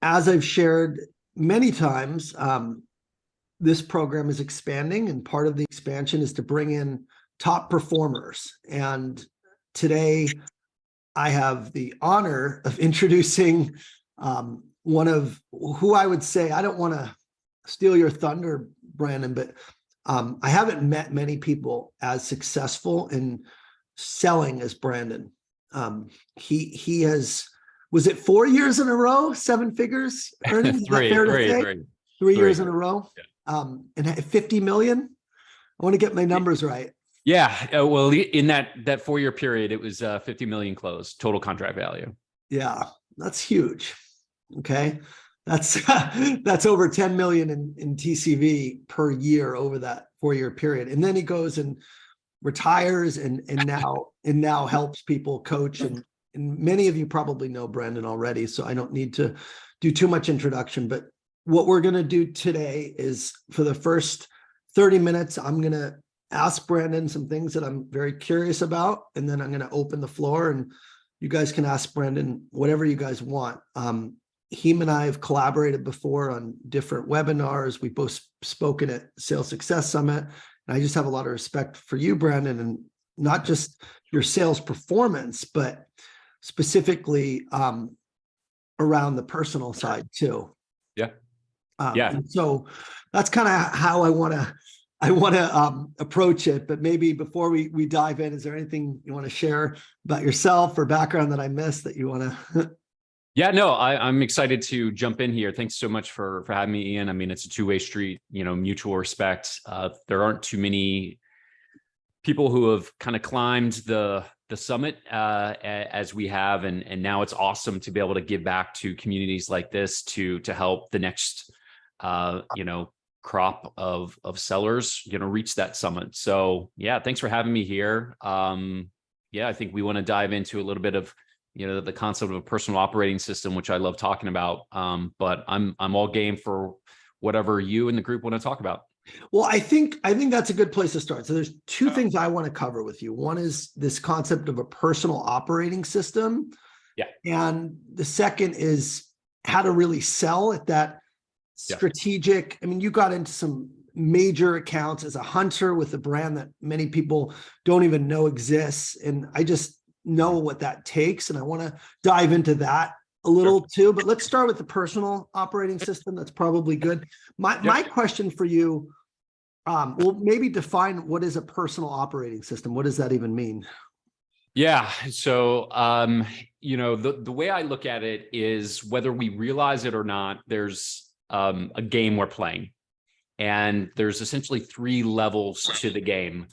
as I've shared many times, this program is expanding, and part of the expansion is to bring in top performers. And today I have the honor of introducing one of who I would say, I don't want to steal your thunder, Brandon, but I haven't met many people as successful in selling as Brandon. He has, was it 4 years in a row, 7 figures earnings? Is that fair to say? 3 years in a row. Yeah. And 50 million. I want to get my numbers right. Yeah. Well, in that 4-year period, it was 50 million closed total contract value. Yeah, that's huge. Okay. That's over 10 million in TCV per year over that 4-year period. And then he goes and retires and now helps people coach. And many of you probably know Brandon already, so I don't need to do too much introduction. But what we're going to do today is, for the first 30 minutes, I'm going to ask Brandon some things that I'm very curious about, and then I'm going to open the floor and you guys can ask Brandon whatever you guys want. Him and I have collaborated before on different webinars. We've both spoken at Sales Success Summit. And I just have a lot of respect for you, Brandon, and not just your sales performance, but specifically around the personal side too. Yeah. And so that's kind of how I want to approach it. But maybe before we dive in, is there anything you want to share about yourself or background that I missed that you want to? Yeah, no, I'm excited to jump in here. Thanks so much for having me, Ian. I mean, it's a two-way street, mutual respect. There aren't too many people who have kind of climbed the summit as we have, and now it's awesome to be able to give back to communities like this to help the next crop of sellers reach that summit. So yeah, thanks for having me here. I think we want to dive into a little bit of the concept of a personal operating system, which I love talking about. But I'm all game for whatever you and the group want to talk about. Well, I think that's a good place to start. So there's two things I want to cover with you. One is this concept of a personal operating system. Yeah. And the second is how to really sell at that strategic. I mean, you got into some major accounts as a hunter with a brand that many people don't even know exists. And I just know what that takes. And I want to dive into that a little too, but let's start with the personal operating system. That's probably good. My question for you, well, maybe define what is a personal operating system. What does that even mean? Yeah. So, the way I look at it is, whether we realize it or not, there's a game we're playing, and there's essentially 3 levels to the game,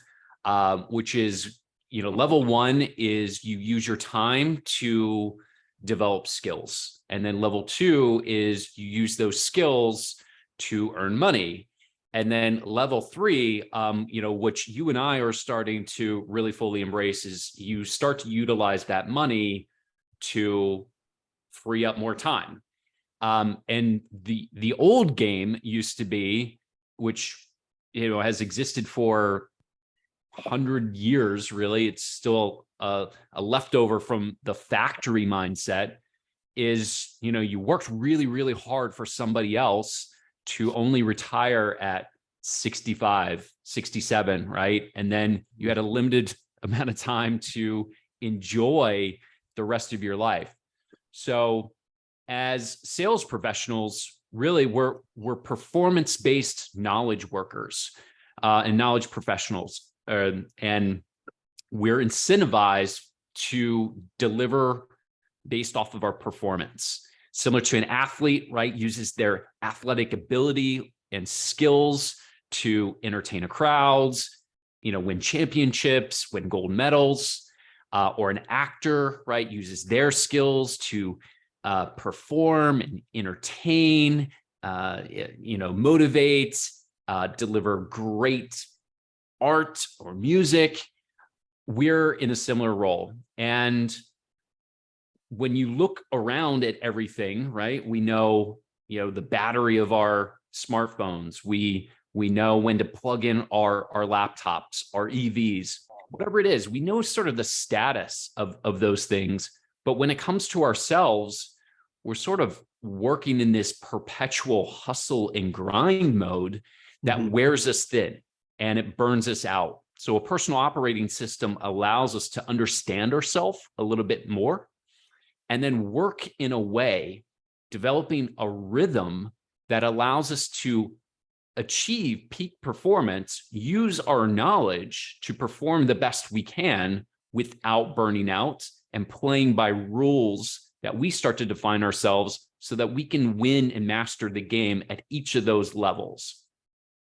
which is, level 1 is you use your time to develop skills. And then level 2 is you use those skills to earn money. And then level 3, which you and I are starting to really fully embrace, is you start to utilize that money to free up more time. And the old game used to be, which, has existed for 100 years, really. It's still a leftover from the factory mindset, is, you worked really, really hard for somebody else to only retire at 65, 67, right? And then you had a limited amount of time to enjoy the rest of your life. So as sales professionals, really, we're performance-based knowledge workers and knowledge professionals. And we're incentivized to deliver based off of our performance. Similar to an athlete, right, uses their athletic ability and skills to entertain a crowds, win championships, win gold medals, or an actor, right, uses their skills to perform and entertain, motivate, deliver great art or music. We're in a similar role. And when you look around at everything, right, we know, the battery of our smartphones, we know when to plug in our laptops, our EVs, whatever it is, we know sort of the status of those things. But when it comes to ourselves, we're sort of working in this perpetual hustle and grind mode that Mhm. wears us thin and it burns us out. So a personal operating system allows us to understand ourselves a little bit more and then work in a way, developing a rhythm that allows us to achieve peak performance, use our knowledge to perform the best we can without burning out and playing by rules that we start to define ourselves so that we can win and master the game at each of those levels.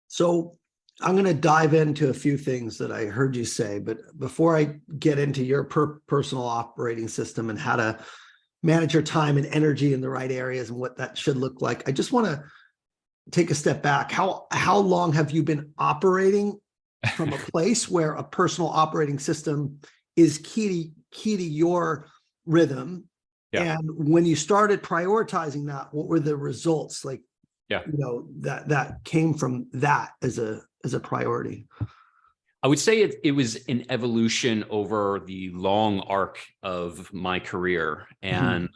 So I'm going to dive into a few things that I heard you say, but before I get into your personal operating system and how to manage your time and energy in the right areas and what that should look like, I just want to take a step back. How long have you been operating from a place where a personal operating system is key to your rhythm? Yeah. And when you started prioritizing that, what were the results? Like, Yeah. that came from that as a priority. I would say it was an evolution over the long arc of my career. And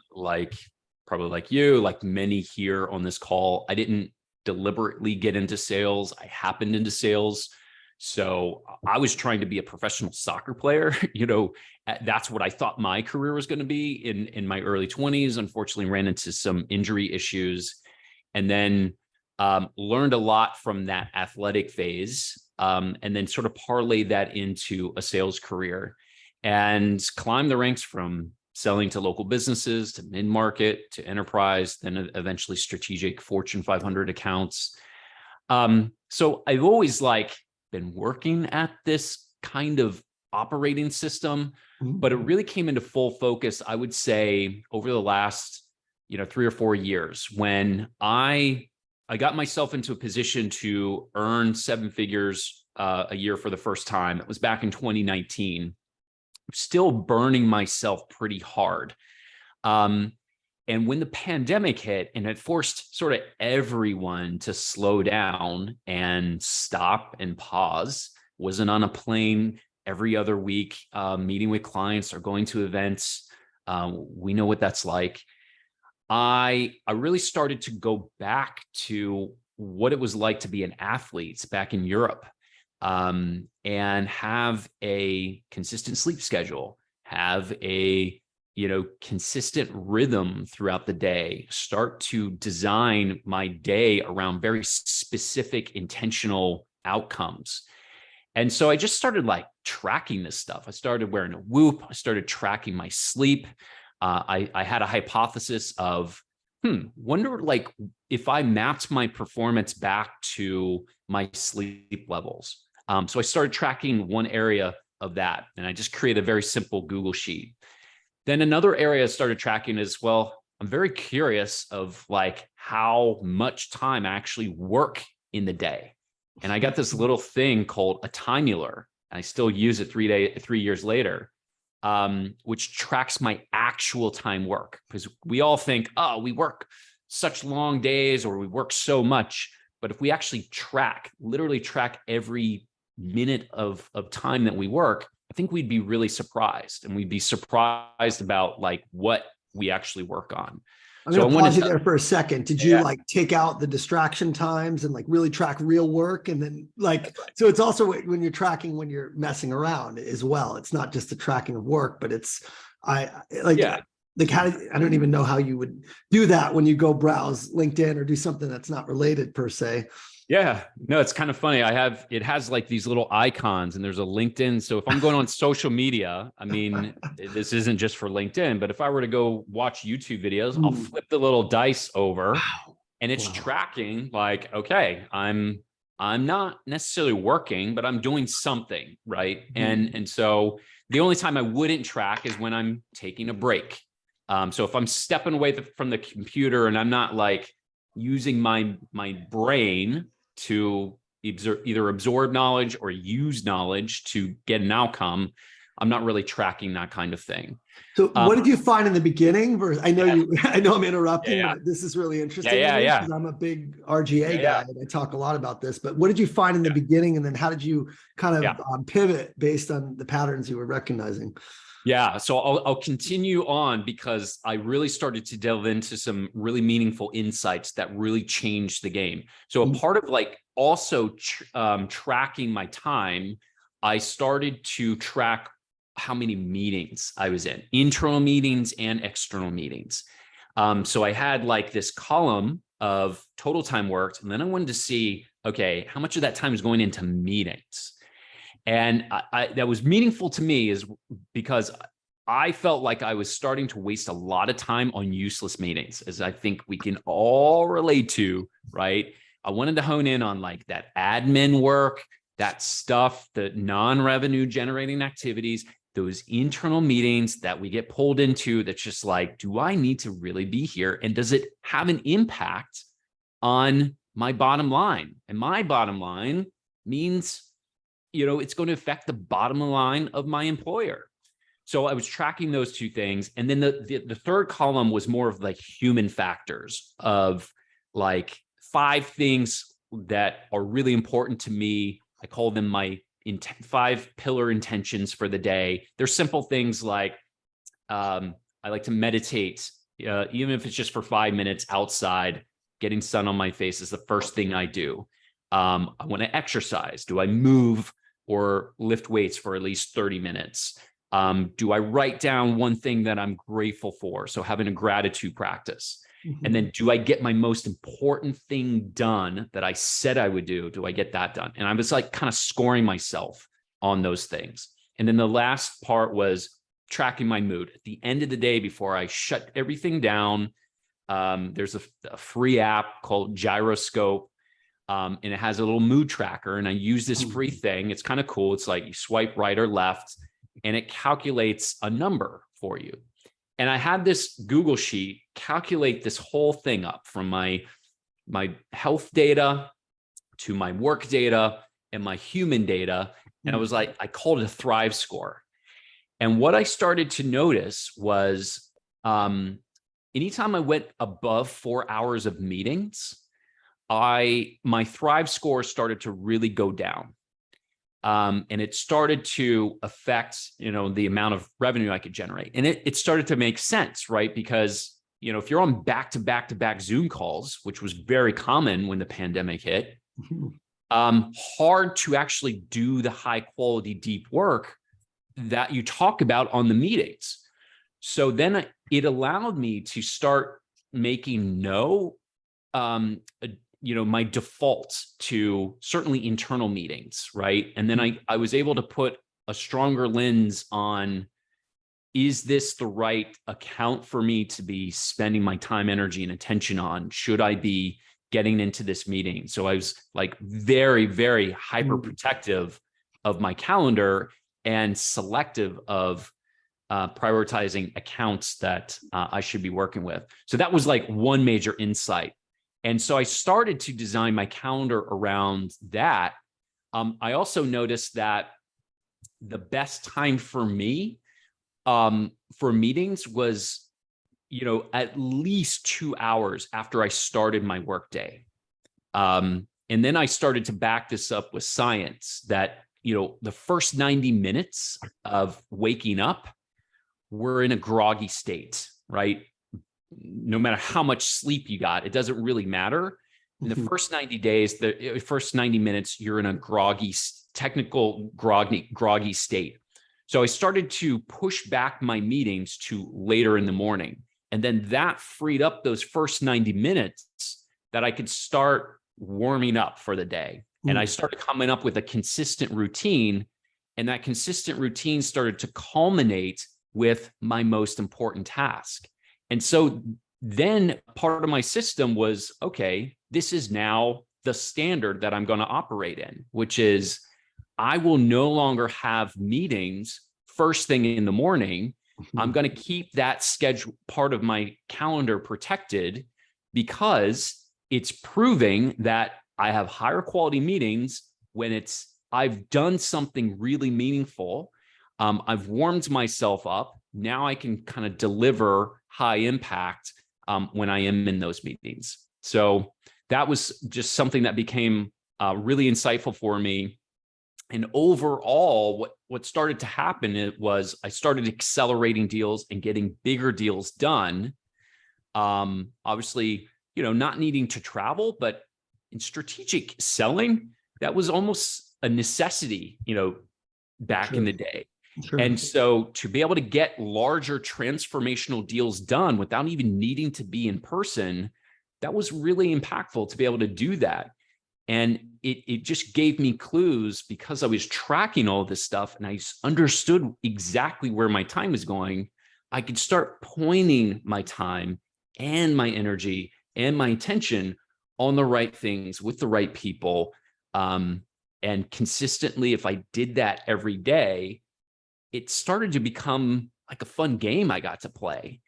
probably like you, like many here on this call, I didn't deliberately get into sales. I happened into sales. So I was trying to be a professional soccer player. That's what I thought my career was going to be in my early 20s. Unfortunately, ran into some injury issues and then learned a lot from that athletic phase. And then sort of parlay that into a sales career and climb the ranks from selling to local businesses, to mid-market, to enterprise, then eventually strategic Fortune 500 accounts. So I've always been working at this kind of operating system, but it really came into full focus, I would say, over the last, 3 or 4 years when I got myself into a position to earn 7 figures a year for the first time. It was back in 2019. Still burning myself pretty hard. And when the pandemic hit and it forced sort of everyone to slow down and stop and pause, wasn't on a plane every other week, meeting with clients or going to events. We know what that's like. I really started to go back to what it was like to be an athlete back in Europe. And have a consistent sleep schedule, have a, consistent rhythm throughout the day, start to design my day around very specific intentional outcomes. And so I just started tracking this stuff. I started wearing a Whoop. I started tracking my sleep. I had a hypothesis of, wonder if I mapped my performance back to my sleep levels. So I started tracking one area of that, and I just created a very simple Google sheet. Then another area I started tracking is, I'm very curious of how much time I actually work in the day. And I got this little thing called a Timular, and I still use it 3 years later, which tracks my actual time work. Because we all think, we work such long days or we work so much. But if we actually literally track every minute of time that we work, I think we'd be really surprised, and we'd be surprised about what we actually work on. I'm going to pause you there for a second. Did you take out the distraction times and really track real work? And then so it's also when you're tracking, when you're messing around as well, it's not just the tracking of work, but it's, I don't even know how you would do that when you go browse LinkedIn or do something that's not related per se. Yeah, no, it's kind of funny. It has these little icons and there's a LinkedIn. So if I'm going on social media, this isn't just for LinkedIn, but if I were to go watch YouTube videos, I'll flip the little dice over and it's tracking okay, I'm not necessarily working, but I'm doing something, right? And so the only time I wouldn't track is when I'm taking a break. So if I'm stepping away from the computer and I'm not using my brain to either absorb knowledge or use knowledge to get an outcome, I'm not really tracking that kind of thing. So what did you find in the beginning? I know I'm interrupting, but this is really interesting. Because I'm a big RGA guy and I talk a lot about this, but what did you find in the beginning? And then how did you kind of pivot based on the patterns you were recognizing? Yeah, so I'll continue on because I really started to delve into some really meaningful insights that really changed the game. So a part of like also tracking my time, I started to track how many meetings I was in, internal meetings and external meetings. So I had like this column of total time worked, and then I wanted to see, okay, how much of that time is going into meetings? And that was meaningful to me is because I felt like I was starting to waste a lot of time on useless meetings, as I think we can all relate to, right? I wanted to hone in on like that admin work, that stuff, the non-revenue generating activities, those internal meetings that we get pulled into that's just like, do I need to really be here? And does it have an impact on my bottom line? And my bottom line means, it's going to affect the bottom line of my employer. So I was tracking those two things. And then the third column was more of like human factors of like 5 things that are really important to me. I call them my 5 pillar intentions for the day. They're simple things like I like to meditate, even if it's just for 5 minutes outside. Getting sun on my face is the first thing I do. I want to exercise. Do I move or lift weights for at least 30 minutes? Do I write down one thing that I'm grateful for? So having a gratitude practice. And then do I get my most important thing done that I said I would do? Do I get that done? And I was like kind of scoring myself on those things. And then the last part was tracking my mood. At the end of the day, before I shut everything down, there's a free app called Gyroscope. And it has a little mood tracker. And I use this free thing. It's kind of cool. It's like you swipe right or left, and it calculates a number for you. And I had this Google sheet calculate this whole thing up from my health data to my work data and my human data. And I was like, I called it a Thrive score. And what I started to notice was anytime I went above 4 hours of meetings, my Thrive score started to really go down. And it started to affect, the amount of revenue I could generate. And it started to make sense, right? Because, if you're on back-to-back Zoom calls, which was very common when the pandemic hit, hard to actually do the high quality, deep work that you talk about on the meetings. So then it allowed me to start making my default to certainly internal meetings, right? And then I was able to put a stronger lens on, is this the right account for me to be spending my time, energy, and attention on? Should I be getting into this meeting? So I was like very, very hyper protective of my calendar and selective of prioritizing accounts that I should be working with. So that was like one major insight. And so I started to design my calendar around that. I also noticed that the best time for me for meetings was, at least 2 hours after I started my workday. And then I started to back this up with science that, the first 90 minutes of waking up, we're in a groggy state, right? No matter how much sleep you got, it doesn't really matter. In the first 90 days, the first 90 minutes, you're in a groggy state. So I started to push back my meetings to later in the morning. And then that freed up those first 90 minutes that I could start warming up for the day. And I started coming up with a consistent routine. And that consistent routine started to culminate with my most important task. And so then part of my system was, okay, this is now the standard that I'm going to operate in, which is I will no longer have meetings first thing in the morning. I'm going to keep that schedule part of my calendar protected because it's proving that I have higher quality meetings when I've done something really meaningful. I've warmed myself up. Now I can kind of deliver high impact when I am in those meetings. So that was just something that became really insightful for me. And overall, what started to happen was I started accelerating deals and getting bigger deals done. Obviously, not needing to travel, but in strategic selling, that was almost a necessity, back in the day. Sure. And so to be able to get larger transformational deals done without even needing to be in person, that was really impactful to be able to do that. And it just gave me clues because I was tracking all this stuff and I understood exactly where my time was going. I could start pointing my time and my energy and my attention on the right things with the right people. And consistently, if I did that every day, it started to become like a fun game I got to play.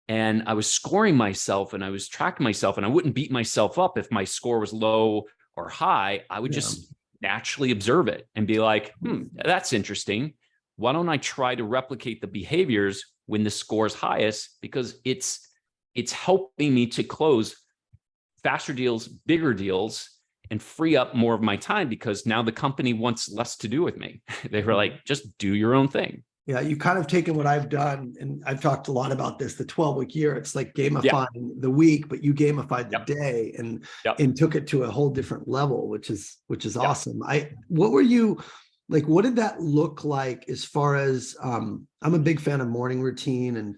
And I was scoring myself and I was tracking myself, and I wouldn't beat myself up if my score was low or high. I would just naturally observe it and be like, that's interesting. Why don't I try to replicate the behaviors when the score is highest? Because it's helping me to close faster deals, bigger deals, and free up more of my time, because now the company wants less to do with me. They were like, just do your own thing. Yeah, you kind of taken what I've done, and I've talked a lot about this, the 12-week year. It's like gamifying the week, but you gamified the day and took it to a whole different level, which is awesome. What were you like, what did that look like as far as I'm a big fan of morning routine and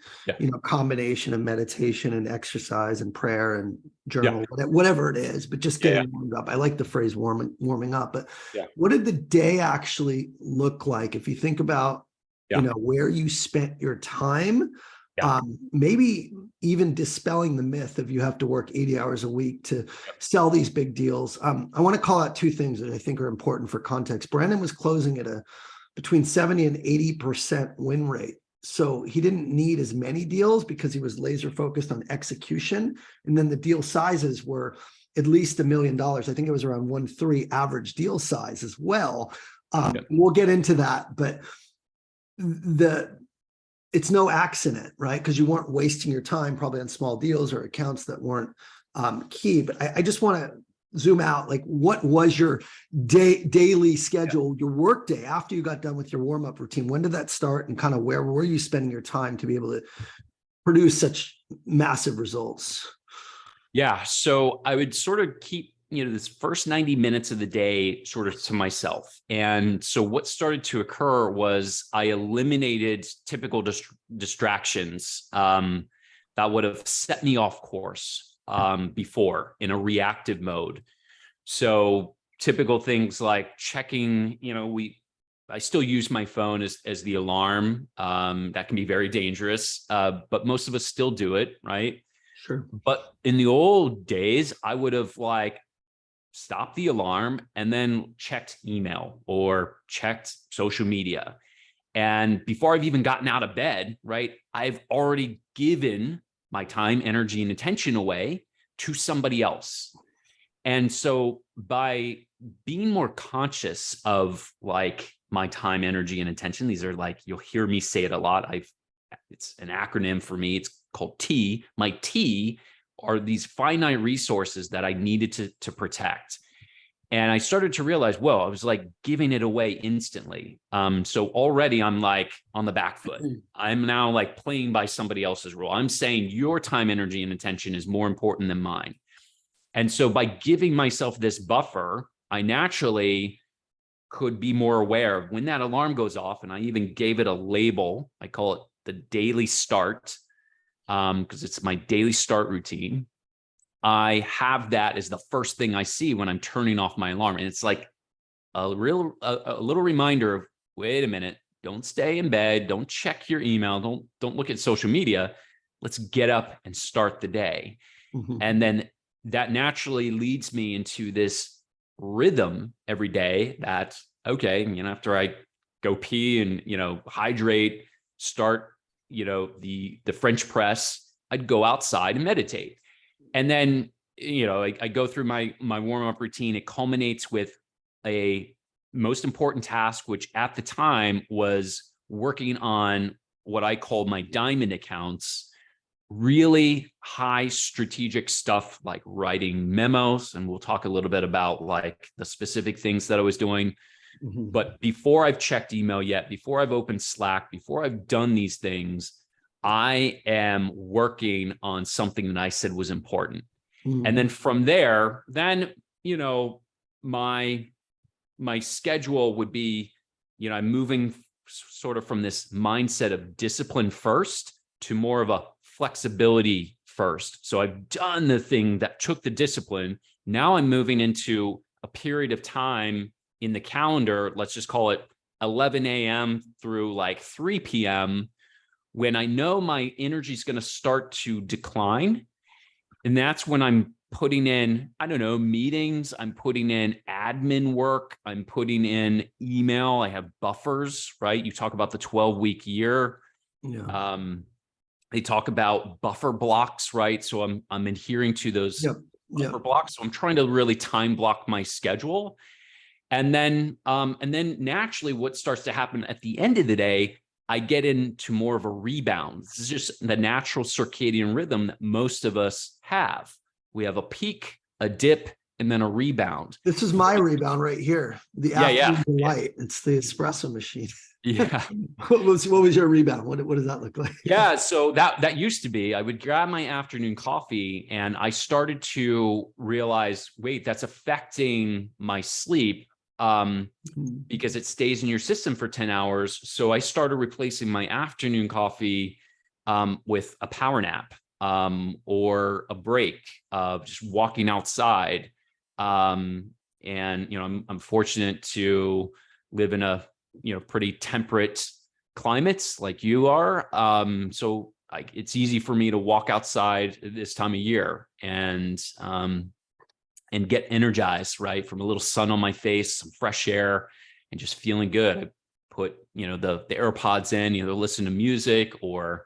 combination of meditation and exercise and prayer and journal, whatever it is, but just getting warmed up. I like the phrase warming up, but what did the day actually look like if you think about where you spent your time, maybe even dispelling the myth of you have to work 80 hours a week to sell these big deals. I want to call out two things that I think are important for context. Brandon was closing at between 70 and 80% win rate. So he didn't need as many deals because he was laser focused on execution. And then the deal sizes were at least $1 million. I think it was around 1.3 average deal size as well. We'll get into that, but it's no accident, right? Because you weren't wasting your time probably on small deals or accounts that weren't key. But I just want to zoom out. Like, what was your daily schedule, your work day after you got done with your warm-up routine? When did that start, and kind of where were you spending your time to be able to produce such massive results? Yeah, so I would sort of keep this first 90 minutes of the day sort of to myself. And so what started to occur was I eliminated typical distractions that would have set me off course before in a reactive mode. So typical things like checking, I still use my phone as the alarm. That can be very dangerous, but most of us still do it, right? Sure. But in the old days, I would have stopped the alarm and then checked email or checked social media. And before I've even gotten out of bed, right, I've already given my time, energy, and attention away to somebody else. And so by being more conscious of my time, energy, and attention, these are you'll hear me say it a lot. It's an acronym for me. It's called T. My T are these finite resources that I needed to protect. And I started to realize, whoa, I was giving it away instantly. So already I'm on the back foot. I'm now playing by somebody else's rule. I'm saying your time, energy, and attention is more important than mine. And so by giving myself this buffer, I naturally could be more aware of when that alarm goes off. And I even gave it a label. I call it the daily start, because it's my daily start routine. I have that as the first thing I see when I'm turning off my alarm. And it's a little reminder of, wait a minute, don't stay in bed, don't check your email, don't look at social media. Let's get up and start the day. Mm-hmm. And then that naturally leads me into this rhythm every day that, okay, after I go pee and, hydrate, start, the French press, I'd go outside and meditate. And then, I go through my warm-up routine. It culminates with a most important task, which at the time was working on what I called my diamond accounts, really high strategic stuff like writing memos. And we'll talk a little bit about the specific things that I was doing, Mhm. But before I've checked email yet, before I've opened Slack, before I've done these things, I am working on something that I said was important. And then from there, then, you know, my schedule would be, you know, I'm moving sort of from this mindset of discipline first to more of a flexibility first. So I've done the thing that took the discipline. Now I'm moving into a period of time in the calendar, let's just call it 11 a.m. through like 3 p.m., when I know my energy is going to start to decline. And that's when I'm putting in, I don't know, meetings. I'm putting in admin work. I'm putting in email. I have buffers, right? You talk about the 12-week year. Yeah. They talk about buffer blocks, right? So I'm adhering to those Yep. buffer blocks. So I'm trying to really time block my schedule. And then naturally what starts to happen at the end of the day, I get into more of a rebound. This is just the natural circadian rhythm that most of us have. We have a peak, a dip, and then a rebound. This is my rebound right here. The Yeah, afternoon delight. It's the espresso machine. Yeah. What was your rebound? What does that look like? Yeah. So that used to be, I would grab my afternoon coffee and I started to realize, wait, that's affecting my sleep. Because it stays in your system for 10 hours. So I started replacing my afternoon coffee with a power nap or a break, just walking outside. And, you know, I'm fortunate to live in a, you know, pretty temperate climates like you are. So it's easy for me to walk outside this time of year and get energized, right? From a little sun on my face, some fresh air, and just feeling good. I put, you know, the AirPods in, you know, listen to music or,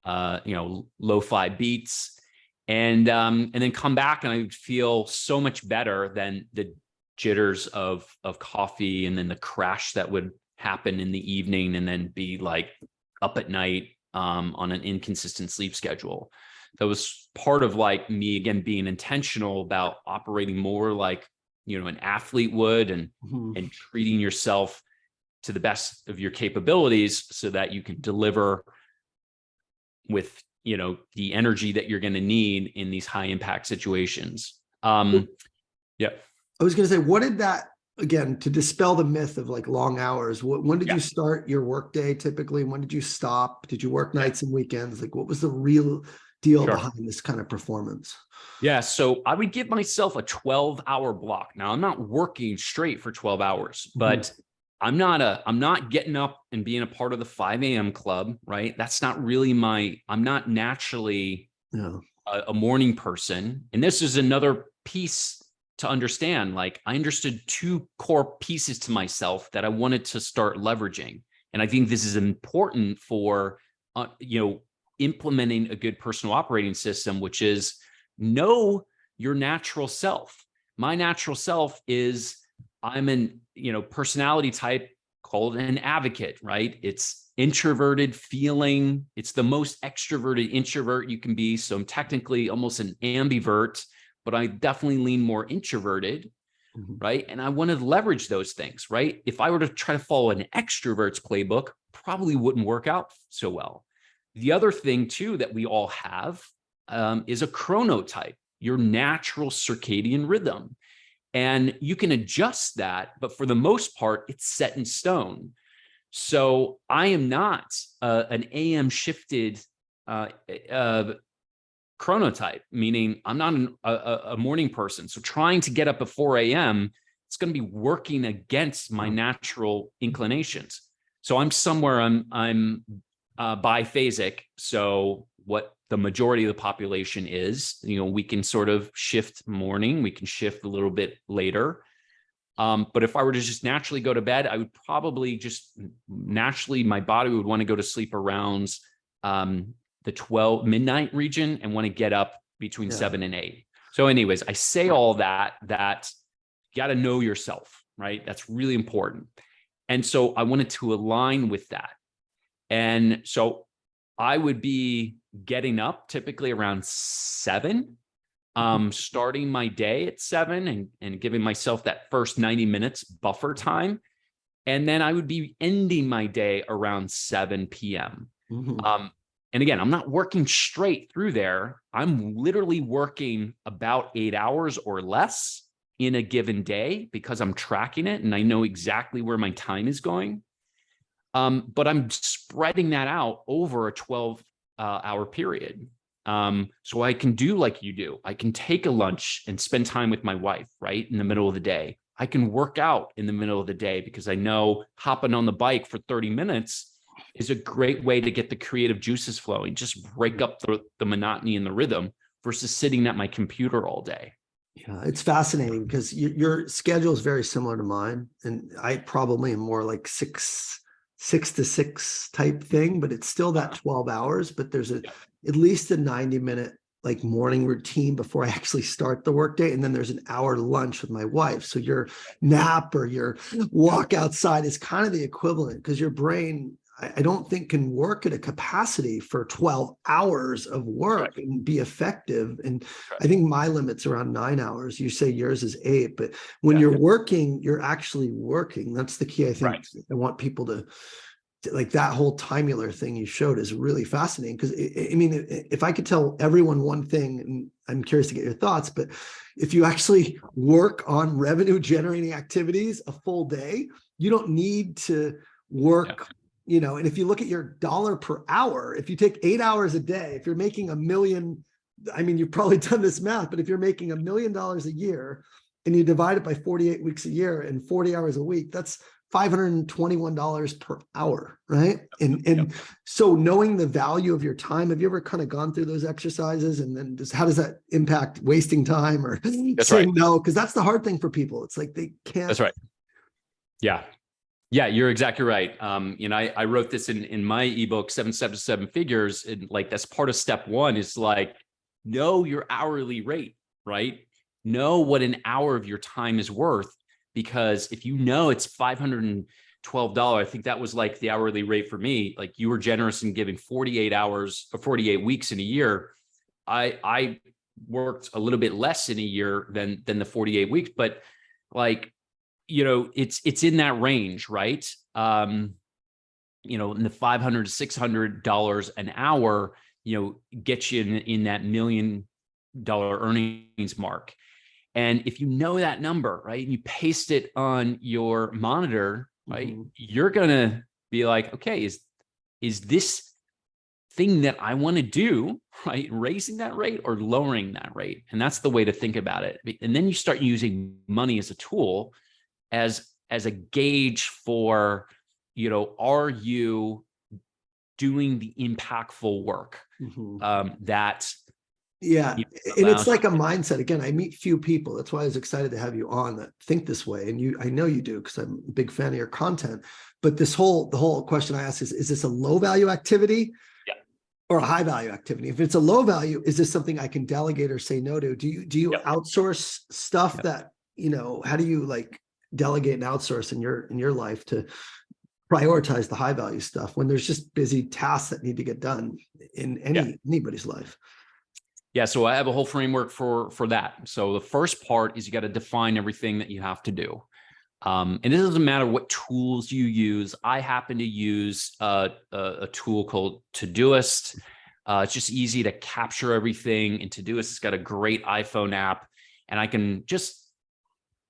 you know, lo-fi beats, and then come back and I would feel so much better than the jitters of coffee and then the crash that would happen in the evening and then be like up at night on an inconsistent sleep schedule. That was part of like me, again, being intentional about operating more like, you know, an athlete would and treating yourself to the best of your capabilities so that you can deliver with, you know, the energy that you're going to need in these high impact situations. Yeah. I was going to say, what did that, again, to dispel the myth of like long hours, when did you start your workday typically? When did you stop? Did you work nights and weekends? Like, what was the real deal behind this kind of performance? Yeah. So I would give myself a 12-hour block. Now I'm not working straight for 12 hours, but I'm not getting up and being a part of the 5 a.m. club, right? That's not really I'm not naturally a morning person. And this is another piece to understand. Like, I understood two core pieces to myself that I wanted to start leveraging. And I think this is important for, you know, implementing a good personal operating system, which is know your natural self. My natural self is, I'm an, you know, personality type called an advocate, right? It's introverted feeling. It's the most extroverted introvert you can be. So I'm technically almost an ambivert, but I definitely lean more introverted, right? And I want to leverage those things, right? If I were to try to follow an extrovert's playbook, probably wouldn't work out so well. The other thing too that we all have is a chronotype, your natural circadian rhythm. And you can adjust that, but for the most part, it's set in stone. So I am not an AM shifted chronotype, meaning I'm not a morning person. So trying to get up at 4 a.m., it's going to be working against my natural inclinations. So I'm somewhere, I'm biphasic. So what the majority of the population is, you know, we can sort of shift morning, we can shift a little bit later. But if I were to just naturally go to bed, I would probably just naturally, my body would want to go to sleep around the 12 midnight region and want to get up between 7 and 8. So anyways, I say all that you got to know yourself, right? That's really important. And so I wanted to align with that. And so I would be getting up typically around 7, starting my day at 7 and giving myself that first 90 minutes buffer time. And then I would be ending my day around 7 p.m. And again, I'm not working straight through there. I'm literally working about 8 hours or less in a given day because I'm tracking it and I know exactly where my time is going. But I'm spreading that out over a 12-hour period. So I can do like you do. I can take a lunch and spend time with my wife, right, in the middle of the day. I can work out in the middle of the day because I know hopping on the bike for 30 minutes is a great way to get the creative juices flowing, just break up the monotony and the rhythm versus sitting at my computer all day. Yeah, it's fascinating because your schedule is very similar to mine. And I probably am more like six to six type thing, but it's still that 12 hours, but there's at least a 90-minute like morning routine before I actually start the workday. And then there's an hour lunch with my wife. So your nap or your walk outside is kind of the equivalent because your brain, I don't think can work at a capacity for 12 hours of work and be effective. And I think my limit's around 9 hours. You say yours is 8, but when you're working, you're actually working. That's the key. I think I want people to like that whole timular thing you showed is really fascinating because I mean, if I could tell everyone one thing, and I'm curious to get your thoughts, but if you actually work on revenue generating activities a full day, you don't need to work, you know, and if you look at your dollar per hour, if you take 8 hours a day, if you're making $1 million, I mean, you've probably done this math, but if you're making $1 million a year and you divide it by 48 weeks a year and 40 hours a week, that's $521 per hour, right? And so knowing the value of your time, have you ever kind of gone through those exercises and then just how does that impact wasting time or saying no? Because that's the hard thing for people. It's like they can't. That's right. Yeah. Yeah, you're exactly right. You know, I wrote this in my ebook, 7 Steps to 7 Figures. And like, that's part of step one is like, know your hourly rate, right? Know what an hour of your time is worth. Because if you know it's $512, I think that was like the hourly rate for me. Like you were generous in giving 48 hours or 48 weeks in a year. I worked a little bit less in a year than the 48 weeks, but like, you know, it's in that range, right? You know, in the $500 to $600 an hour, you know, gets you in that $1 million earnings mark. And if you know that number, right, and you paste it on your monitor, right, you're going to be like, okay, is this thing that I want to do, right, raising that rate or lowering that rate? And that's the way to think about it. And then you start using money as a tool, as a gauge for, you know, are you doing the impactful work that and it's like a mindset. Again, I meet few people. That's why I was excited to have you on that think this way. And I know you do because I'm a big fan of your content. But the whole question I ask is this a low value activity or a high value activity? If it's a low value, is this something I can delegate or say no to? Do you outsource stuff that, you know, how do you like delegate and outsource in your life to prioritize the high value stuff when there's just busy tasks that need to get done in anybody's life? Yeah, so I have a whole framework for that. So the first part is you got to define everything that you have to do. And it doesn't matter what tools you use. I happen to use a tool called Todoist. It's just easy to capture everything in Todoist. It's got a great iPhone app, and I can just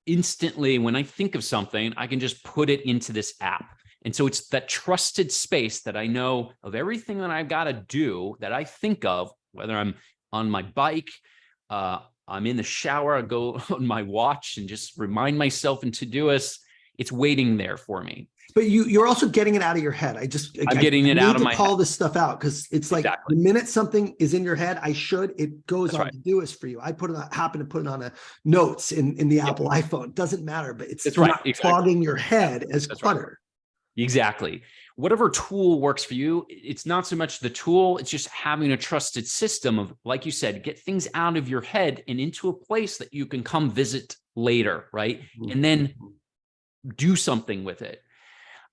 instantly, when I think of something, I can just put it into this app. And so it's that trusted space that I know of everything that I've got to do that I think of, whether I'm on my bike, I'm in the shower, I go on my watch and just remind myself in Todoist, it's waiting there for me. But you're also getting it out of your head. I'm getting it out of my head. Call this stuff out because it's like the minute something is in your head, it goes on Todoist for you. I happen to put it on a notes in the Apple iPhone. It doesn't matter, but it's not clogging your head as clutter. Exactly. Whatever tool works for you, it's not so much the tool, it's just having a trusted system of, like you said, get things out of your head and into a place that you can come visit later, right? And then do something with it.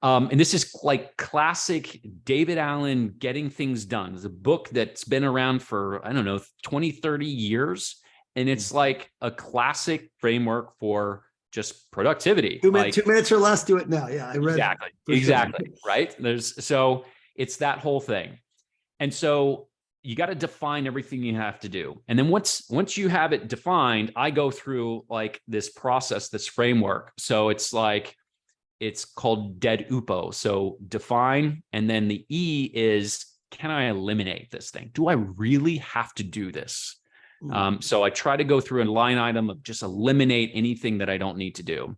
And this is like classic David Allen Getting Things Done. It's a book that's been around for, I don't know, 20, 30 years. And it's like a classic framework for just productivity. 2 minutes or less, do it now. Yeah, I read exactly, that, exactly, sure. right? So it's that whole thing. And so you got to define everything you have to do. And then once you have it defined, I go through like this process, this framework. So it's called dead upo. So define, and then the E is, can I eliminate this thing? Do I really have to do this? So I try to go through a line item of just eliminate anything that I don't need to do.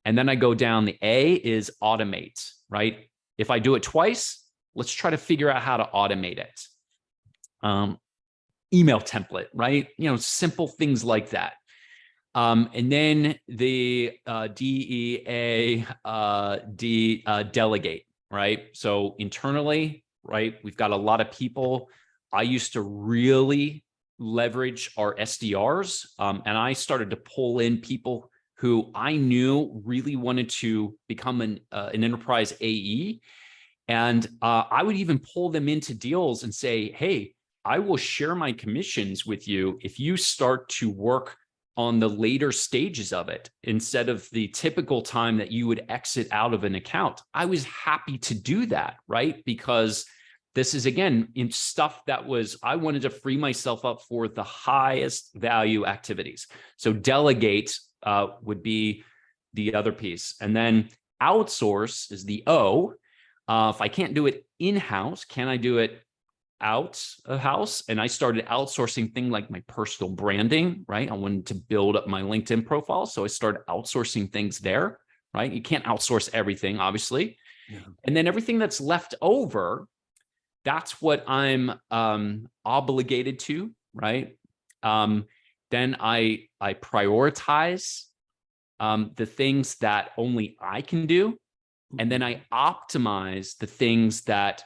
And then I go down, the A is automate, right? If I do it twice, let's try to figure out how to automate it. Email template, right? Simple things like that. And then the DEA, delegate, right? So internally, right, we've got a lot of people. I used to really leverage our SDRs, and I started to pull in people who I knew really wanted to become an enterprise AE. And I would even pull them into deals and say, hey, I will share my commissions with you if you start to work on the later stages of it instead of the typical time that you would exit out of an account. I was happy to do that, right? Because this is, again, in stuff that I wanted to free myself up for the highest value activities. So delegate would be the other piece. And then outsource is the O. If I can't do it in-house, can I do it out of house? And I started outsourcing things like my personal branding, right? I wanted to build up my LinkedIn profile. So I started outsourcing things there, right? You can't outsource everything, obviously. Yeah. And then everything that's left over, that's what I'm obligated to, right? Then I prioritize the things that only I can do. And then I optimize the things that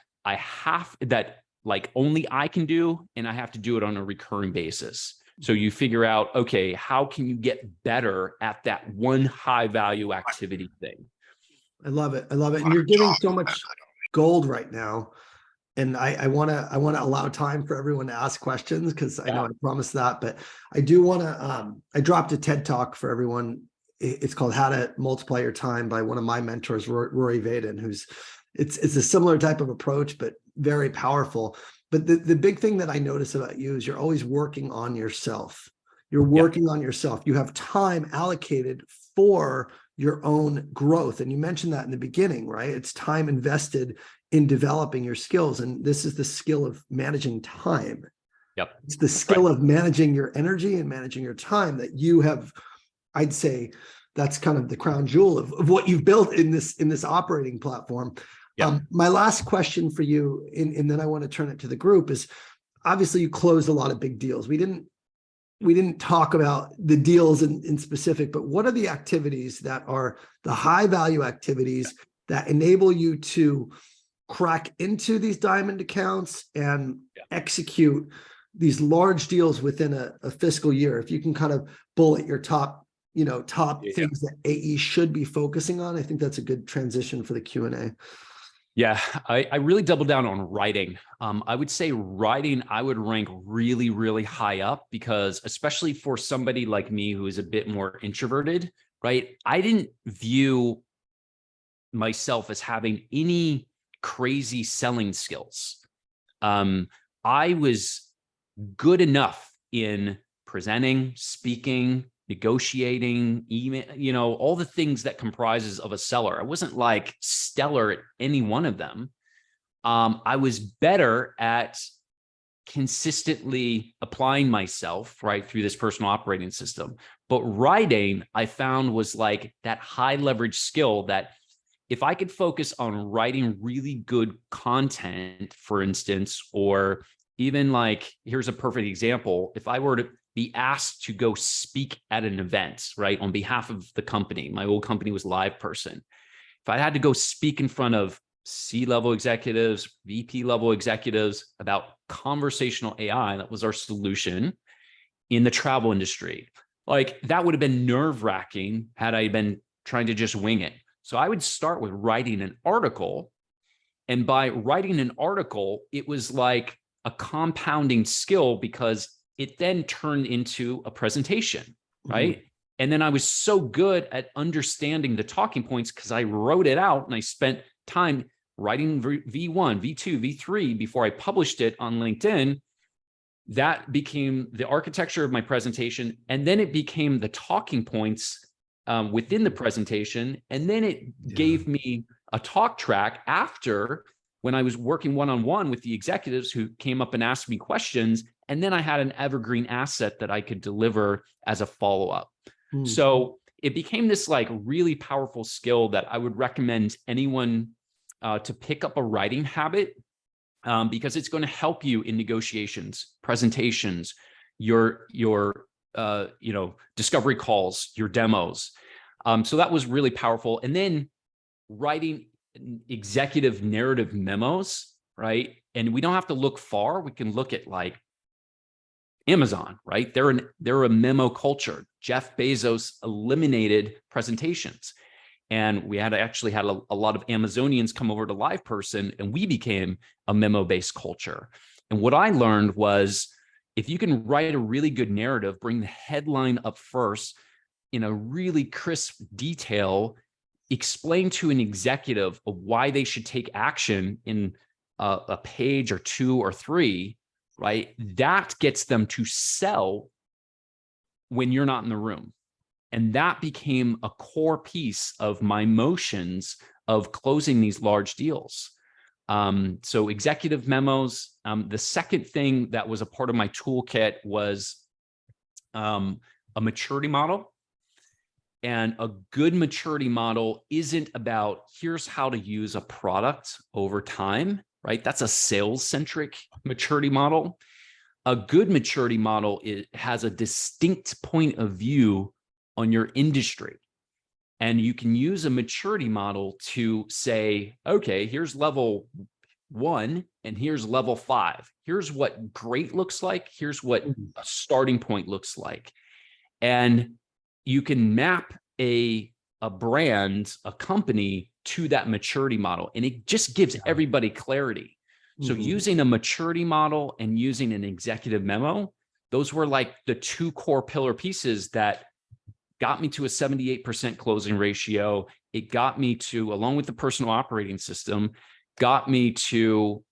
like only I can do, and I have to do it on a recurring basis. So you figure out, okay, how can you get better at that one high value activity thing? I love it. I love it. And you're giving so much gold right now. And I want to allow time for everyone to ask questions, because I know I promised that, but I do want to, I dropped a TED talk for everyone. It's called How to Multiply Your Time by one of my mentors, Rory Vaden, it's a similar type of approach, but very powerful. But the big thing that I notice about you is you're always working on yourself. You're working on yourself. You have time allocated for your own growth. And you mentioned that in the beginning, right? It's time invested in developing your skills. And this is the skill of managing time. Yep. It's the skill of managing your energy and managing your time that you have. I'd say that's kind of the crown jewel of what you've built in this operating platform. Yep. My last question for you, and then I want to turn it to the group, is obviously you closed a lot of big deals. We didn't talk about the deals in specific, but what are the activities that are the high value activities that enable you to crack into these diamond accounts and execute these large deals within a fiscal year? If you can kind of bullet your top things that AE should be focusing on, I think that's a good transition for the Q&A. Yeah, I really doubled down on writing. I would say writing, I would rank really, really high up, because especially for somebody like me who is a bit more introverted, right? I didn't view myself as having any crazy selling skills. I was good enough in presenting, speaking, negotiating, email, all the things that comprises of a seller. I wasn't like stellar at any one of them. I was better at consistently applying myself right through this personal operating system. But writing, I found, was like that high leverage skill that if I could focus on writing really good content, for instance, or even like, here's a perfect example. If I were to be asked to go speak at an event, right, on behalf of the company, my old company was Live Person. If I had to go speak in front of C-level executives, VP level executives about conversational AI, that was our solution in the travel industry. Like, that would have been nerve-wracking had I been trying to just wing it. So I would start with writing an article. And by writing an article, it was like a compounding skill, because it then turned into a presentation, right? And then I was so good at understanding the talking points because I wrote it out and I spent time writing V1, V2, V3 before I published it on LinkedIn. That became the architecture of my presentation. And then it became the talking points within the presentation. And then it gave me a talk track after, when I was working one-on-one with the executives who came up and asked me questions. And then I had an evergreen asset that I could deliver as a follow-up. So it became this like really powerful skill that I would recommend anyone to pick up a writing habit, because it's going to help you in negotiations, presentations, your discovery calls, your demos. So that was really powerful. And then writing executive narrative memos, right? And we don't have to look far. We can look at like Amazon, right? They're a memo culture. Jeff Bezos eliminated presentations. And we actually had a lot of Amazonians come over to LivePerson, and we became a memo-based culture. And what I learned was, if you can write a really good narrative, bring the headline up first in a really crisp detail, explain to an executive of why they should take action in a page or 2 or 3, right? That gets them to sell when you're not in the room. And that became a core piece of my motions of closing these large deals. So executive memos. The second thing that was a part of my toolkit was a maturity model. And a good maturity model isn't about here's how to use a product over time, right? That's a sales-centric maturity model. A good maturity model has a distinct point of view on your industry. And you can use a maturity model to say, okay, here's level 1 and here's level 5. Here's what great looks like. Here's what a starting point looks like. And you can map a brand, a company to that maturity model. And it just gives everybody clarity. So using a maturity model and using an executive memo, those were like the 2 core pillar pieces that got me to a 78% closing ratio. It got me to, along with the personal operating system, got me to,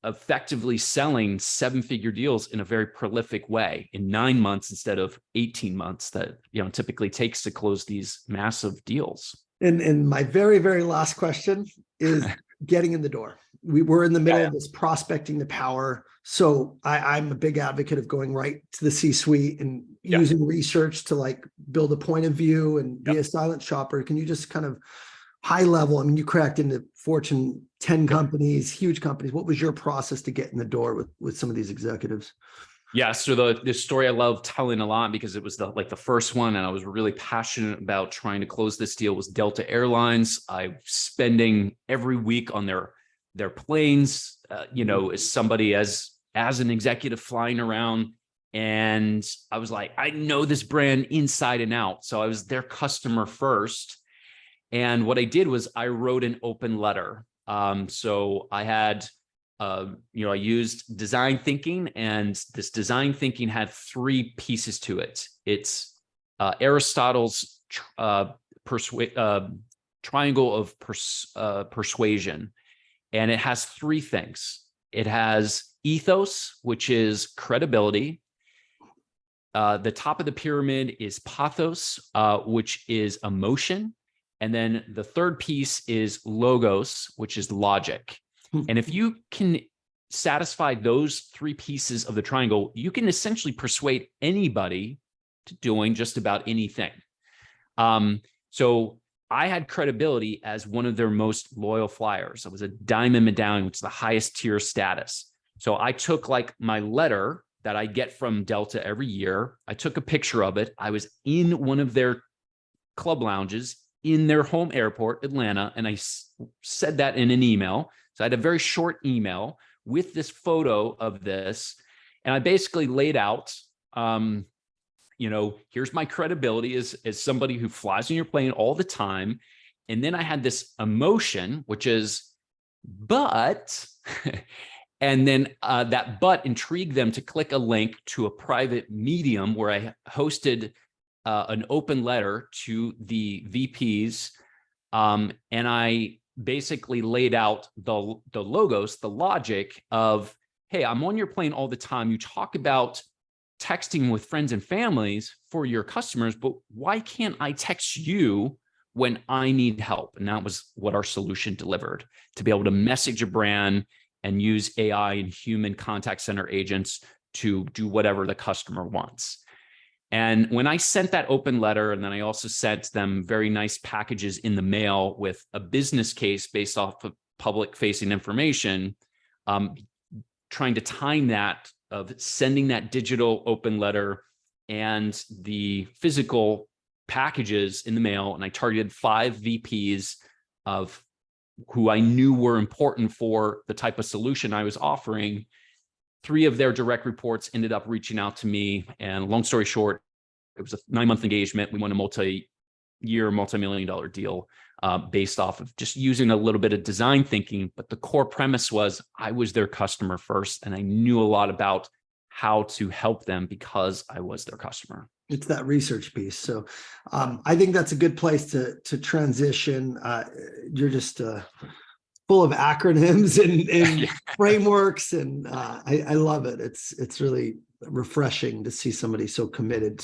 effectively selling 7-figure deals in a very prolific way in 9 months instead of 18 months that, typically takes to close these massive deals. And my very, very last question is getting in the door. We were in the middle of this prospecting the power. So I'm a big advocate of going right to the C-suite and using research to like build a point of view and be a silent shopper. Can you just kind of high level, I mean, you cracked into Fortune 10 companies, huge companies. What was your process to get in the door with some of these executives? Yeah, so the story I love telling a lot because it was the first one, and I was really passionate about trying to close this deal, was Delta Airlines. I'm spending every week on their planes, as somebody as an executive flying around. And I was like, I know this brand inside and out. So I was their customer first. And what I did was I wrote an open letter. So I had, I used design thinking, and this design thinking had 3 pieces to it. It's Aristotle's triangle of persuasion. And it has 3 things. It has ethos, which is credibility. The top of the pyramid is pathos, which is emotion. And then the third piece is logos, which is logic. And if you can satisfy those 3 pieces of the triangle, you can essentially persuade anybody to doing just about anything. So I had credibility as one of their most loyal flyers. I was a diamond medallion, which is the highest tier status. So I took like my letter that I get from Delta every year. I took a picture of it. I was in one of their club lounges in their home airport, Atlanta, and I said that in an email. So I had a very short email with this photo of this. And I basically laid out, here's my credibility as somebody who flies on your plane all the time. And then I had this emotion, which is, but, And then that but intrigued them to click a link to a private Medium where I hosted an open letter to the VPs. And I basically laid out the logos, the logic of, hey, I'm on your plane all the time. You talk about texting with friends and families for your customers, but why can't I text you when I need help? And that was what our solution delivered, to be able to message a brand and use AI and human contact center agents to do whatever the customer wants. And when I sent that open letter, and then I also sent them very nice packages in the mail with a business case based off of public facing information, trying to time that of sending that digital open letter and the physical packages in the mail. And I targeted 5 VPs of who I knew were important for the type of solution I was offering. 3 of their direct reports ended up reaching out to me. And long story short, it was a 9-month engagement. We won a multi-year, multi-million-dollar deal based off of just using a little bit of design thinking. But the core premise was I was their customer first, and I knew a lot about how to help them because I was their customer. It's that research piece. So I think that's a good place to transition. You're just full of acronyms and frameworks, and I love it. It's really refreshing to see somebody so committed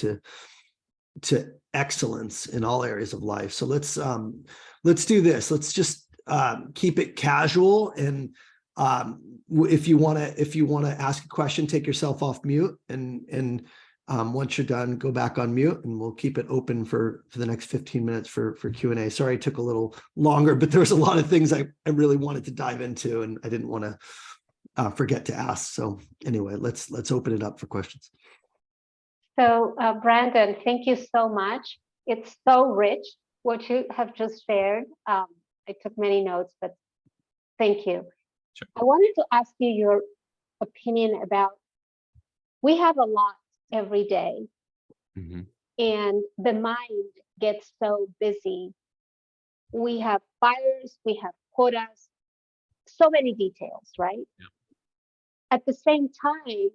to excellence in all areas of life. So let's do this. Let's just keep it casual, and if you want to ask a question, take yourself off mute, and once you're done, go back on mute, and we'll keep it open for the next 15 minutes for Q&A. Sorry, it took a little longer, but there was a lot of things I really wanted to dive into, and I didn't want to forget to ask. So anyway, let's open it up for questions. So Brandon, thank you so much. It's so rich what you have just shared. I took many notes, but thank you. Sure. I wanted to ask you your opinion about, we have a lot every day, and the mind gets so busy. We have fires, we have quotas, so many details, right? Yeah. At the same time,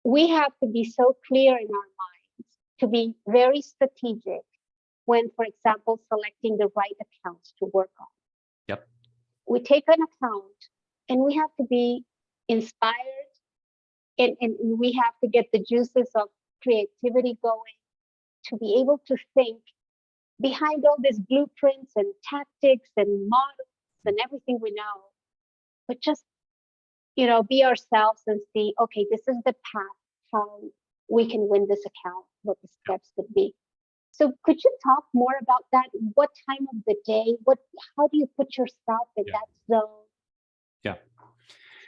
we have to be so clear in our minds to be very strategic when, for example, selecting the right accounts to work on. Yep. We take an account and we have to be inspired, and we have to get the juices of creativity going to be able to think behind all these blueprints and tactics and models and everything we know, but just, be ourselves and see, okay, this is the path, how we can win this account, what the steps could be. So could you talk more about that? What time of the day, how do you put yourself in that zone? Yeah.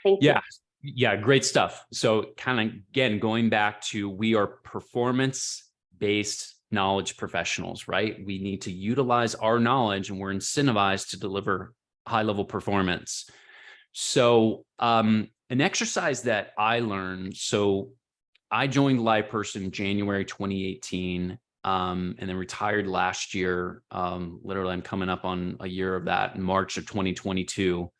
Thank you. Yeah, great stuff. So kind of, again, going back to, we are performance-based knowledge professionals, right? We need to utilize our knowledge, and we're incentivized to deliver high-level performance. So an exercise that I learned, so I joined LivePerson in January 2018, and then retired last year. Literally, I'm coming up on a year of that in March of 2022.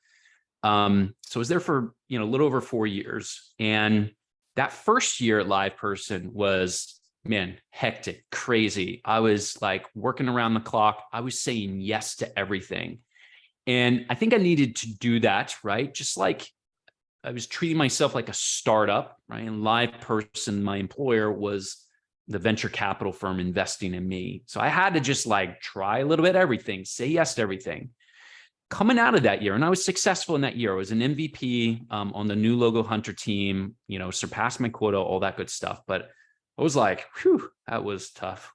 So I was there for, a little over 4 years. And that first year at LivePerson was, man, hectic, crazy. I was like working around the clock. I was saying yes to everything. And I think I needed to do that, right? Just like I was treating myself like a startup, right? And LivePerson, my employer, was the venture capital firm investing in me. So I had to just like try a little bit of everything, say yes to everything. Coming out of that year, and I was successful in that year. I was an MVP on the new logo hunter team, surpassed my quota, all that good stuff. But I was like, whew, that was tough.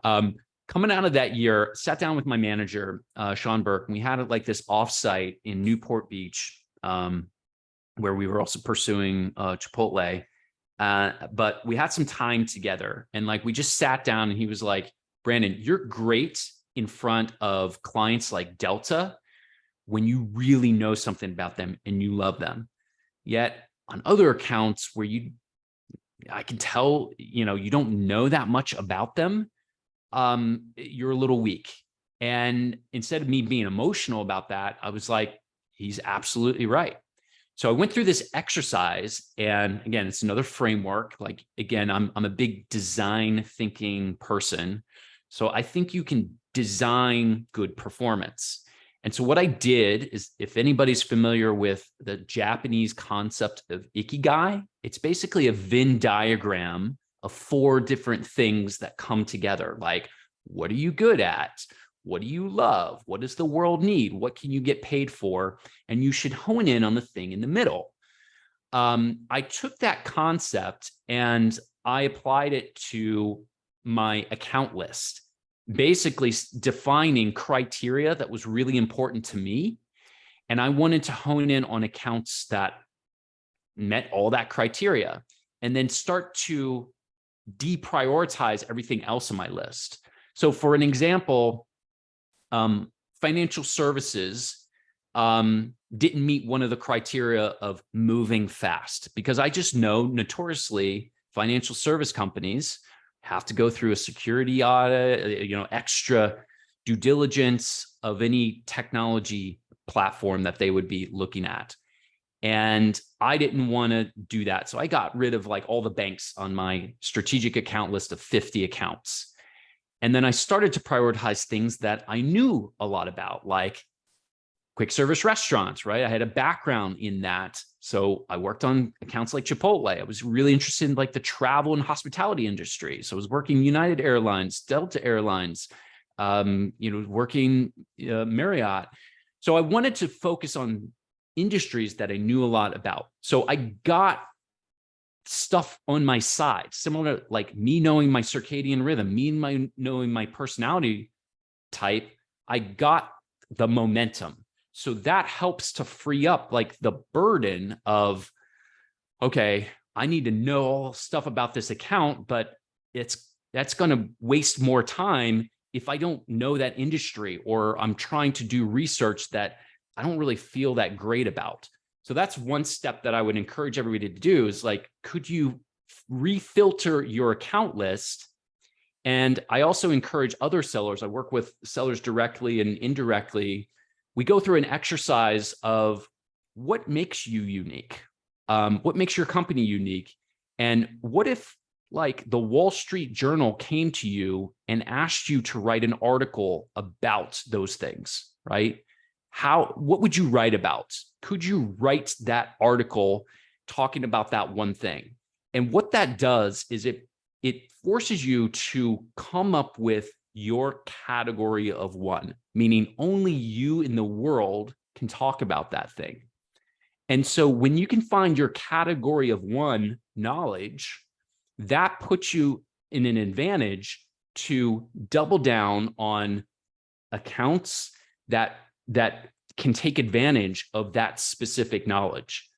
Coming out of that year, sat down with my manager, Sean Burke, and we had like this offsite in Newport Beach, where we were also pursuing Chipotle. But we had some time together, and like we just sat down, and he was like, Brandon, you're great in front of clients like Delta when you really know something about them and you love them. Yet on other accounts where I can tell, you don't know that much about them, you're a little weak. And instead of me being emotional about that, I was like, he's absolutely right. So I went through this exercise, and again, it's another framework. Like, again, I'm a big design thinking person. So I think you can design good performance. And so what I did is, if anybody's familiar with the Japanese concept of ikigai, it's basically a Venn diagram of 4 different things that come together. Like, what are you good at? What do you love? What does the world need? What can you get paid for? And you should hone in on the thing in the middle. I took that concept and I applied it to my account list, basically defining criteria that was really important to me. And I wanted to hone in on accounts that met all that criteria, and then start to deprioritize everything else on my list. So for an example, financial services didn't meet one of the criteria of moving fast, because I just know notoriously financial service companies have to go through a security audit, extra due diligence of any technology platform that they would be looking at. And I didn't want to do that. So I got rid of like all the banks on my strategic account list of 50 accounts. And then I started to prioritize things that I knew a lot about, like quick service restaurants, right? I had a background in that. So I worked on accounts like Chipotle. I was really interested in like the travel and hospitality industry. So I was working United Airlines, Delta Airlines, working Marriott. So I wanted to focus on industries that I knew a lot about. So I got stuff on my side, similar to like me knowing my circadian rhythm, knowing my personality type. I got the momentum. So that helps to free up like the burden of, okay, I need to know all stuff about this account, but that's going to waste more time if I don't know that industry, or I'm trying to do research that I don't really feel that great about. So that's one step that I would encourage everybody to do, is like, could you refilter your account list? And I also encourage other sellers. I work with sellers directly and indirectly. We go through an exercise of what makes you unique, what makes your company unique, and what if like the Wall Street Journal came to you and asked you to write an article about those things, right? What would you write about? Could you write that article talking about that one thing? And what that does is it forces you to come up with your category of one, meaning only you in the world can talk about that thing. And so when you can find your category of one knowledge, that puts you in an advantage to double down on accounts that can take advantage of that specific knowledge.